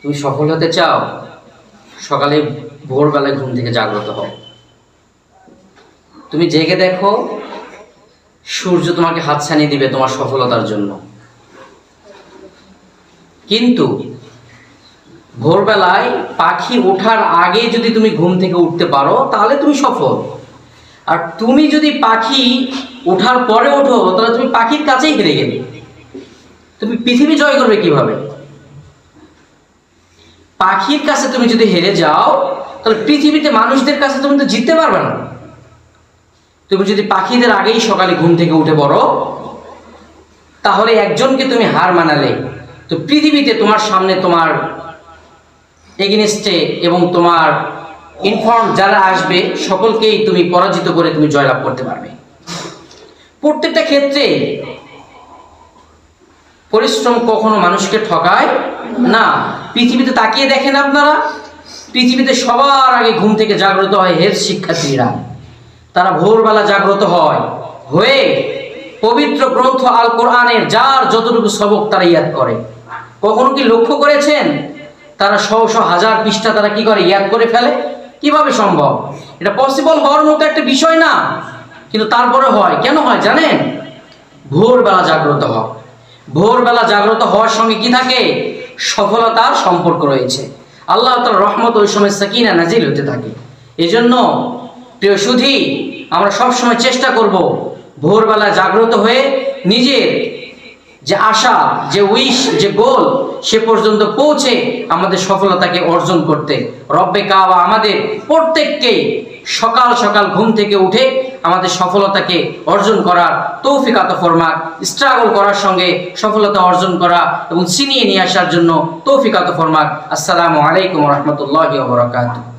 তুমি সফল হতে চাও, সকালে ভোরবেলায় ঘুম থেকে জাগ্রত হও। তুমি জেগে দেখো, সূর্য তোমাকে হাতছানি দিবে তোমার সফলতার জন্য। কিন্তু ভোরবেলায় পাখি ওঠার আগে যদি তুমি ঘুম থেকে উঠতে পারো তাহলে তুমি সফল। আর তুমি যদি পাখি ওঠার পরে ওঠো তাহলে তুমি পাখির কাছেই হেরে গেলে। তুমি পৃথিবী জয় করবে কিভাবে? পাখির কাছে তুমি যদি হেরে যাও তাহলে পৃথিবীতে মানুষদের কাছে তুমি তো জিততে পারবে না। তুমি যদি পাখিদের আগেই সকালে ঘুম থেকে উঠে পড়ো তাহলে একজনকে তুমি হার মানালে, তো পৃথিবীতে তোমার সামনে তোমার এগেইনস্টে এবং তোমার ইনফর্ম যারা আসবে সকলকেই তুমি পরাজিত করে তুমি জয়লাভ করতে পারবে। প্রত্যেকটা ক্ষেত্রে পরিশ্রম কখনো মানুষকে ঠকায় না। পৃথিবীতে তাকিয়ে দেখেন আপনারা, পৃথিবীতে সবার আগে ঘুম থেকে জাগ্রত হয় হেলথ শিক্ষার্থীরা। তারা ভোরবেলা জাগ্রত হয়ে পবিত্র গ্রন্থ আল কোরআনের যার যতটুকু সবক তারা ইয়াদ করে। কখনো কি লক্ষ্য করেছেন তারা শত হাজার পৃষ্ঠা তারা কি করে ইয়াদ করে ফেলে? কিভাবে সম্ভব? এটা পসিবল হওয়ার মতো একটা বিষয় না, কিন্তু তারপরে হয়। কেন হয় জানেন? ভোরবেলা জাগ্রত হয়। ভোরবেলা জাগ্রত হওয়ার সঙ্গে কি থাকে? সফলতার সম্পর্ক রয়েছে। আল্লাহ তাআলার রহমত ওই সময় সাকিনা নাজিল হতে থাকে। এজন্য প্রিয় সুধী, আমরা সবসময় চেষ্টা করব ভোরবেলা জাগ্রত হয়ে নিজের যে আশা, যে উইশ, যে গোল সে পর্যন্ত পৌঁছে আমাদের সফলতাকে অর্জন করতে। রব্বে কাবা আমাদের প্রত্যেককেই সকাল সকাল ঘুম থেকে উঠে আমাদের সফলতাকে অর্জন করার তৌফিক আতা ফরমাক। স্ট্রাগল করার সঙ্গে সফলতা অর্জন করা এবং ছিনিয়ে নিয়ে আসার জন্য তৌফিক আতা ফরমাক। আসসালামু আলাইকুম ওয়া রাহমাতুল্লাহি ওয়া বারাকাতুহু।